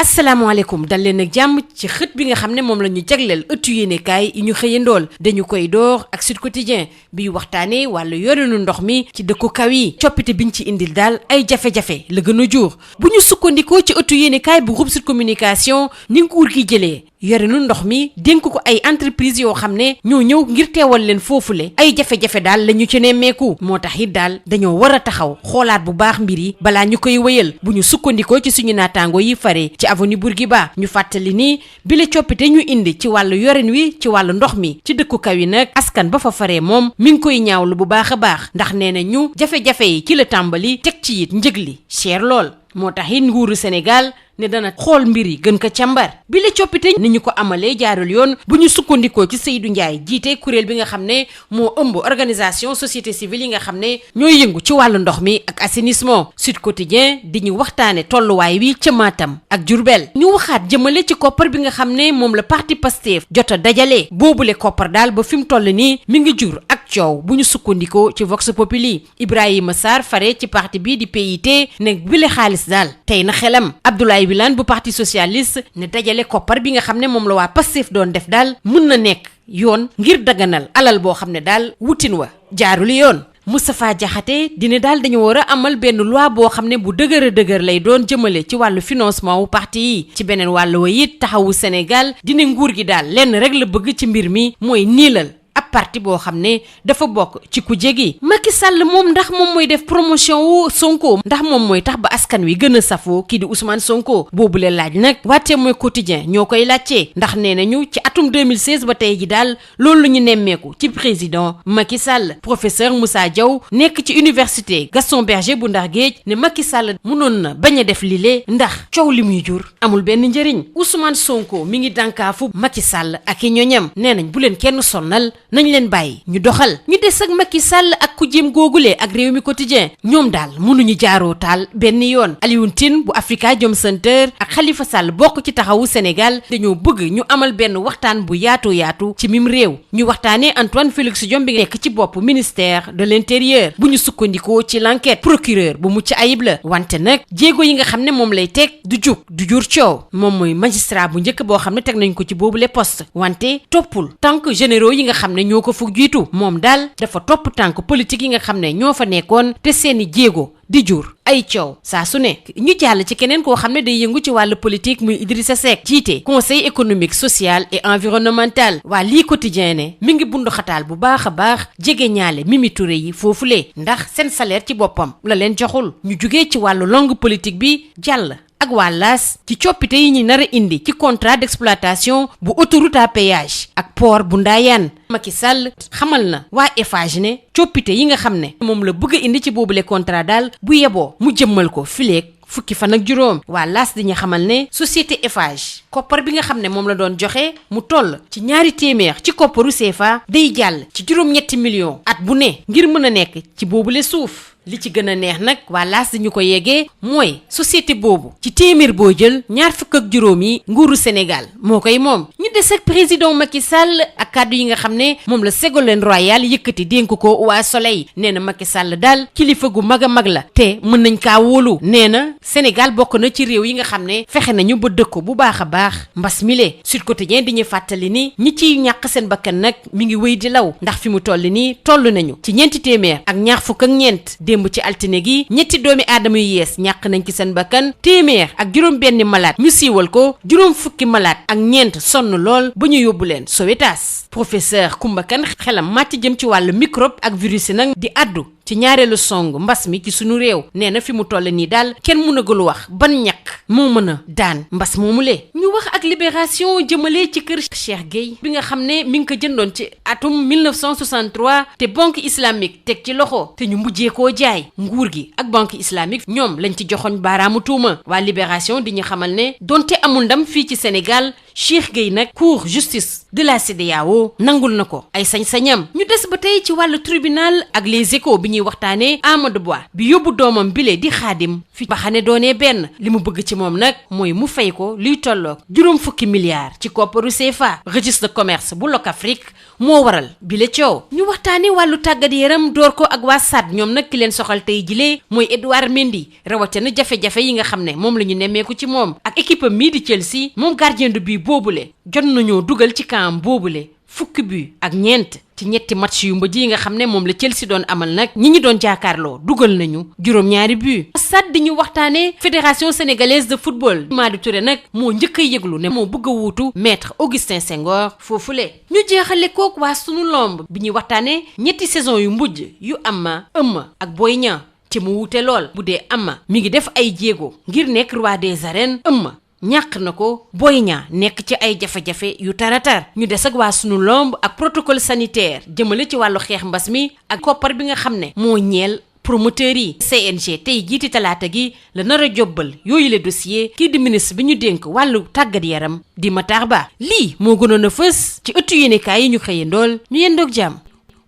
asalaamaaleykum dal leen ak jàmm ci xët bi nga xam ne moom la ñu jagleel ëttu yéenekaay yi ñu xëyandool dañu koy door ak Sud Quotidien bi waxtaanee wàllu yorinu ndox mi ci dëkku kaw yi coppite biñ ci indil daal ay jafe-jafe la gën a jur bu ñu sukkandikoo ci ëttu yéenekaay bu groupe Sud Communication ni nguur gi jëlee yorinu ndox mi dénk ko ay entreprise yoo xam ne ñoo ñëw ngir teewal leen foofule ay jafe-jafe daal la ñu ci nemmeeku moo tax it daal dañoo war a taxaw xoolaat bu baax mbir yi balaa ñu koy wéyal bu ñu sukkandikoo ci suñu naataango yi fare ci avenue Bourguiba ñu fàttali ni bi la coppite ñu indi ci wàllu yorin wi ci wàllu ndox mi ci dëkku kaw yi nag askan ba fa faree moom mi ngi koy ñaawlu bu baax a baax ndax nee na ñu jafe-jafe yi ci la tàmbali teg ci it njëg li cher lool moo tax it nguuru Sénégal ne dana xool mbir yi gën ko càmbar bi la coppite ni ñu ko amalee jaarul yoon bu ñu sukkandikoo ci Seydou Ndiaye jiite kuréel bi nga xam ne moo ëmb organisation société civile yi nga xam ne ñooy yëngu ci wàllu ndox mi ak assainissement. Sud Quotidien di ñu waxtaane tolluwaay wi ca Matam ak Diourbel ñu waxaat jëmale ci koppar bi nga xam ne moom la parti Pastef jot a dajale boobule koppar daal ba fi mu toll nii mi ngi jur ak coow bu ñu sukkandikoo ci Vox Populi Ibrahima Sarr fare ci parti bi di PIT ne bile xaalis daal tey na xelam Abdoulaye Wilane bu parti socialiste ne dajale koppar bi nga xam ne moom la waa Pastef doon def daal mën na nekk yoon ngir daganal alal boo xam ne daal wutin wa jaarul yoon. Moustapha Diakhaté dina daal dañu war a amal benn loi boo xam ne bu dëgër a dëgër lay doon jëmale ci wàllu financement wu parti yi ci beneen wàllu wa it taxawu Sénégal dina nguur gi daal lenn rek la bëgg ci mbir mi mooy niilal ab parti boo xam ne dafa bokk ci ku jegi Macky Sall moom ndax moom mooy def promotion wu Sonko ndax moom mooy tax ba askan wi gën a safoo kii di Ousmane Sonko boobule laaj nag waatee mooy quotidien ñoo koy laajtee ndax nee nañu ci atum 2016 ba tey ji daal loolu la ñu nemmeeku ci président Macky Sall professeur Moussa Diaw nekk ci université Gaston Berger bu Ndar Géej ne Macky Sall mënoon na bañ a def lile ndax coow li muy jur amul benn njëriñ Ousmane Sonko mi ngi dànkaafu Macky Sall ak i ñoñam nee nañ bu leen kenn sonnal nañ leen bàyyi ñu doxal ñu des ak Macky Sall ak ku jéem googule ak réew mi quotidien ñoom daal mënuñu jaaroo taal benn yoon Alioune Tine bu Afrikajom Center ak Khalifa Sall bokk ci taxawu Sénégal dañoo bëgg ñu amal benn waxtaan bu yaatu ci mim réew ñu waxtaanee Antoine Félix Diome bi nekk ci bopp ministère de l'intérieur bu ñu sukkandikoo ci l'enquête procureur bu mucc ayib la wante nag jéego yi nga xam ne moom lay teg du jur coow moom mooy magistrat bu njëkk boo xam ne teg nañ ko ci boobu les postes wante toppul tànk généraux yi nga xam ne ñoo ko fug jiitu moom daal dafa topp tànk politique yi nga xam ne ñoo fa nekkoon te seeni jéego di jur ay coow saa su nekk ñu jàll ci keneen koo xam ne day yëngu ci wàllu politique muy Idrissa Seck jiite conseil économique social et environnemental waa lii quotidien ne mi ngi bundu xataal bu baax a baax jege ñaale Mimi Touré yi foofule ndax seen salaire ci boppam la leen joxul ñu jugee ci wàllu longue politique bi jàll ak waa LAS ci coppite yi ñu nar a indi ci contrat d'exploitation bu autoroute à péage ak port bu Ndayane Macky Sall xamal na waa Eiffage ne coppite yi nga xam ne moom la bëgg a indi ci boobule contrat daal bu yeboo mu jëmmal ko fileeg fukki fan ak juróom waa LAS di ñu xamal ne société Eiffage koppar bi nga xam ne moom la doon joxe mu toll ci 200 ci kopparu CFA day jàll ci juróom-ñetti millions at bu ne ngir mën a nekk ci boobule suuf li ci gën a neex nag waa LAS di ñu ko yeggee mooy société boobu ci téeméer boo jël 25 yi nguuru Sénégal moo koy moom ñu des ak président Macky Sall ak kàddu yi nga xam ne moom la Ségolène Royal yëkkati dénk ko waa Soleil nee na Macky Sall daal kilifa gu mag a mag la te mën nañ kaa wóolu nee na Sénégal bokk na ci réew yi nga xam ne fexe nañu ba dëkk bu baax a baax mbas mile Sud Quotidien di ñu fàttali ni ñi ciy ñàkk seen bakkan nag mi ngi wéy di law ndax fi mu toll nii toll nañu ci 424 démb ci altine gi ñetti doomi aadama yu yees ñàkk nañ ci seen bakkan téeméer ak juróom benn malade ñu siiwal ko juróom fukki malade ak ñeent sonn lool ba ñu yóbbu leen Sowétas professeur Koumba Kane xelam màcc jëm ci wàllu microbe ak virus yi nag di addu ci ñaareelu song mbas mi ci sunu réew nee na fi mu toll nii daal kenn mënagul wax ban ñàkk moo mën a daan mbas moomulee ñu wax ak libération jëmale ci kër Cheikh Gueye bi nga xam ne mi ngi ko jëndoon ci atum 1963 te banque islamique teg ci loxo te ñu mujjee koo jaay nguur gi ak banque islamique ñoom lañ ci joxoñ baaraamu tuuma waa libération di ñu xamal ne donte amul ndam fii ci Sénégal Cheikh Gueye nag cour justice de la CEDEAO nangul na ko ay sañ-sañam. ñu des ba tey ci wàllu tribunal ak les échos bi ñuy waxtaanee Amadou Ba bi yóbbu doomam bile di Xaadim fi baxane doonee benn li mu bëgg ci moom nag mooy mu fay ko luy tolloog juróom fukki milliards ci kopparu CFA. registre de commerce bu Locafrique moo waral bile coow. ñu waxtaanee wàllu tàggat yaram door ko ak waa SAD ñoom nag ki leen soxal tey jilee mooy Edouard Mendy rawatina jafe-jafe yi nga xam ne moom la ñu nemmeeku ci moom ak équipe am mii di Chelsea moom gardien de but boobule jot nañoo dugal ci camp boobule fukki but ak ñeent ci ñetti match yu mujj yi nga xam ne moom la Chelsea doon amal nag ñi doon jaakaarloo dugal nañu juróom-ñaari but. SAD di ñu waxtaanee fédération sénégalaise de football Madi Touré nag moo njëkk a yëglu ne moo bëgg a wuutu maître Augustin Senghor foofule. ñu jeexale kook waa sunu lomb bi ñuy waxtaanee ñetti saison yu mujj yu Ama Eumeu ak Boy Niang ci mu wuute lool bu dee Ama mi ngi def ay jéego ngir nekk roi des arènes. Eumeu ñàkk na ko, Boy Niang nekk ci ay jafe-jafe yu taratar. ñu des ak waa sunu lomb ak protocole sanitaire jëmale ci wàllu xeex mbas mi ak koppar bi nga xam ne moo ñeel promoteurs yi. CNG tey jiiti talaata gi la nar a jobbal yooyu le dossier kii di ministre bi ñu dénk wàllu tàggat yaram di Matar Ba. lii moo gënoon a fës ci ëttu yéenekaay yi ñu xëyandool ñu yendoog jàmm.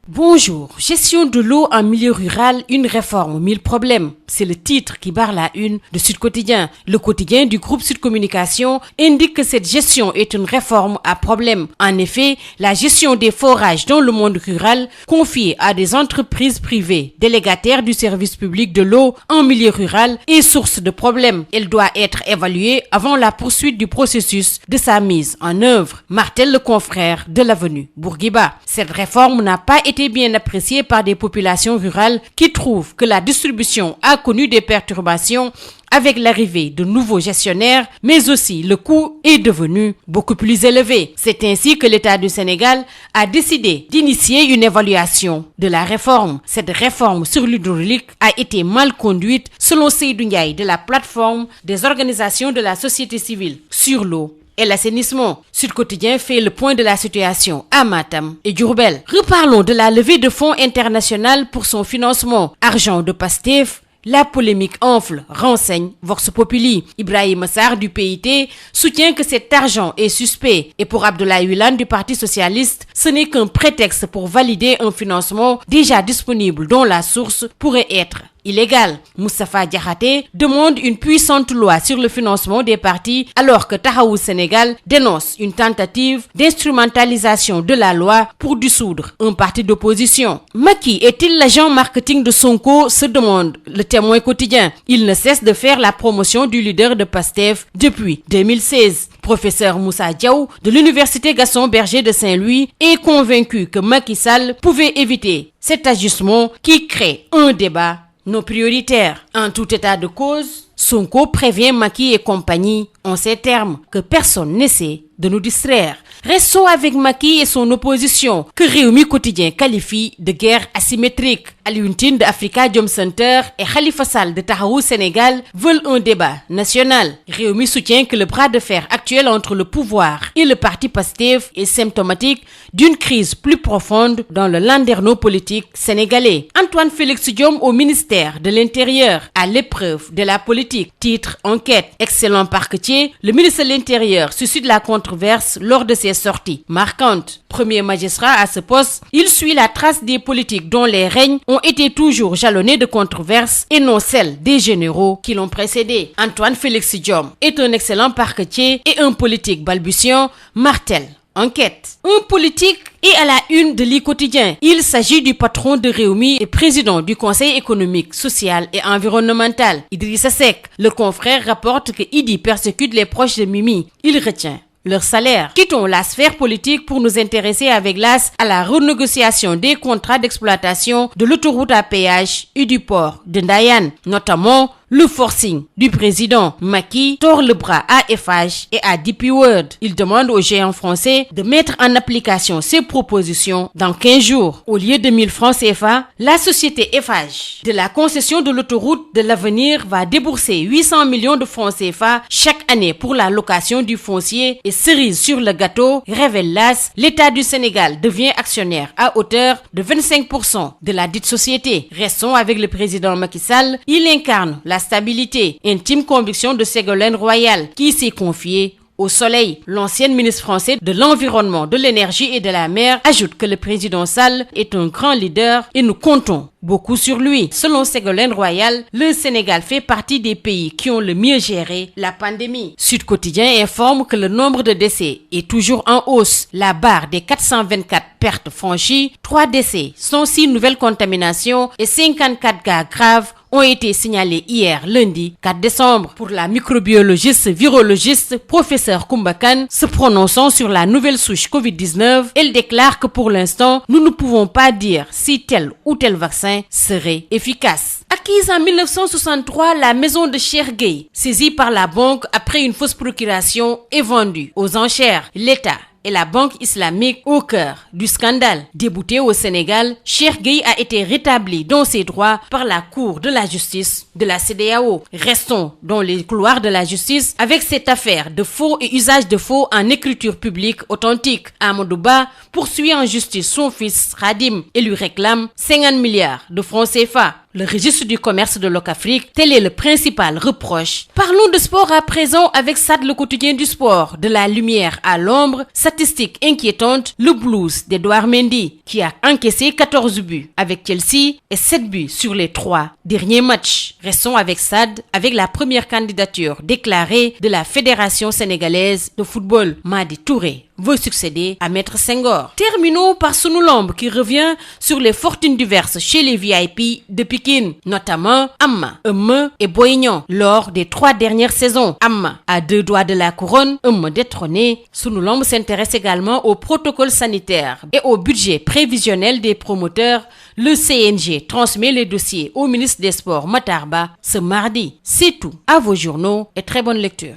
Bonjour, gestion de l'eau en milieu rural, une réforme, 1000 problèmes. C'est le titre qui barre la une de Sud Quotidien. Le quotidien du groupe Sud Communication indique que cette gestion est une réforme à problème. En effet, la gestion des forages dans le monde rural, confiée à des entreprises privées, délégataires du service public de l'eau en milieu rural, est source de problèmes. Elle doit être évaluée avant la poursuite du processus de sa mise en œuvre, martèle le confrère de l'Avenue Bourguiba. Cette réforme n'a pas été bien apprécié par des populations rurales qui trouvent que la distribution a connu des perturbations avec l'arrivée de nouveaux gestionnaires, mais aussi le coût est devenu beaucoup plus élevé. C'est ainsi que l'État du Sénégal a décidé d'initier une évaluation de la réforme. Cette réforme sur l'hydraulique a été mal conduite selon Seydou Ndiaye de la plateforme des organisations de la société civile sur l'eau et l'assainissement. Sud Quotidien fait le point de la situation à Matam et Diourbel. Reparlons de la levée de fonds international pour son financement. Argent de Pastef, la polémique enfle, renseigne Vox Populi. Ibrahima Sarr du PIT soutient que cet argent est suspect. Et pour Abdoulaye Wilane du Parti socialiste, ce n'est qu'un prétexte pour valider un financement déjà disponible dont la source pourrait être illégal. Moustapha Diakhaté demande une puissante loi sur le financement des partis alors que Taxawu Sénégal dénonce une tentative d'instrumentalisation de la loi pour dissoudre un parti d'opposition. Macky est-il l'agent marketing de Sonko, se demande le Témoin quotidien. Il ne cesse de faire la promotion du leader de Pastef depuis 2016. Professeur Moussa Diaw de l'université Gaston Berger de Saint-Louis est convaincu que Macky Sall pouvait éviter cet ajustement qui crée un débat non prioritaire. En tout état de cause, Sonko prévient Macky et compagnie en ces termes que personne n'essaie de nous distraire. Restons avec Macky et son opposition que Rewmi Quotidien qualifie de guerre asymétrique. Alioune Tine de Africa Jom Center et Khalifa Sall de Taxawu Sénégal veulent un débat national. Rewmi soutient que le bras de fer actuel entre le pouvoir et le parti Pastef est symptomatique d'une crise plus profonde dans le landerneau politique sénégalais. Antoine Félix Diome au ministère de l'Intérieur à l'épreuve de la politique. Titre Enquête. Excellent parquetier, le ministre de l'Intérieur suscite la controverse lors de ses sorties marquantes. Premier magistrat à ce poste, il suit la trace des politiques dont les règnes ont été toujours jalonnés de controverses et non celles des généraux qui l'ont précédé. Antoine Félix Diome est un excellent parquetier et un politique balbutiant, martèle Enquête. Un politique est à la une de l'I Quotidien. Il s'agit du patron de Rewmi et président du Conseil économique, social et environnemental, Idrissa Seck. Le confrère rapporte que Idi persécute les proches de Mimi. Il retient leur salaire. Quittons la sphère politique pour nous intéresser avec l'AS à la renégociation des contrats d'exploitation de l'autoroute à péage et du port de Ndayane, notamment le forcing du président Macky tord le bras à Eiffage et à DP World. Il demande aux géants français de mettre en application ses propositions dans 15 jours. Au lieu de 1000 francs CFA, la société Eiffage de la concession de l'autoroute de l'avenir va débourser 800 millions de francs CFA chaque année pour la location du foncier et cerise sur le gâteau, révèle l'AS, l'État du Sénégal devient actionnaire à hauteur de 25% de la dite société. Restons avec le président Macky Sall. Il incarne la stabilité, intime conviction de Ségolène Royal qui s'est confiée Au Soleil, l'ancienne ministre française de l'Environnement, de l'Énergie et de la Mer ajoute que le président Sall est un grand leader et nous comptons beaucoup sur lui. Selon Ségolène Royal, le Sénégal fait partie des pays qui ont le mieux géré la pandémie. Sud Quotidien informe que le nombre de décès est toujours en hausse. La barre des 424 pertes franchies, 3 décès, 106 nouvelles contaminations et 54 cas graves ont été signalés hier lundi 4 décembre. Pour la microbiologiste virologiste professeur Koumba Kane se prononçant sur la nouvelle souche Covid-19, elle déclare que pour l'instant, nous ne pouvons pas dire si tel ou tel vaccin serait efficace. Acquise en 1963, la maison de Cheikh Gueye, saisie par la banque après une fausse procuration, est vendue aux enchères. L'État et la banque islamique au cœur du scandale. Débouté au Sénégal, Cheikh Gueye a été rétabli dans ses droits par la Cour de la justice de la CEDEAO. Restons dans les couloirs de la justice avec cette affaire de faux et usage de faux en écriture publique authentique. Amadou Ba poursuit en justice son fils Khadim et lui réclame 50 milliards de francs CFA. Le registre du commerce de Locafrique, tel est le principal reproche. Parlons de sport à présent avec SAD, le quotidien du sport. De la lumière à l'ombre, statistique inquiétante, le blues d'Edouard Mendy, qui a encaissé 14 buts avec Chelsea et 7 buts sur les 3 derniers matchs. Restons avec SAD, avec la première candidature déclarée de la Fédération sénégalaise de football. Madi Touré veut succéder à Maître Senghor. Terminons par Sunu Lamb qui revient sur les fortunes diverses chez les VIP de Pikine, notamment Amma, Eumeu et Boy Niang lors des 3 dernières saisons. Amma à 2 doigts de la couronne, Eumeu détrôné. Sunu Lamb s'intéresse également au protocole sanitaire et au budget prévisionnel des promoteurs. Le CNG transmet les dossiers au ministre des Sports Matar Ba ce mardi. C'est tout. À vos journaux et très bonne lecture.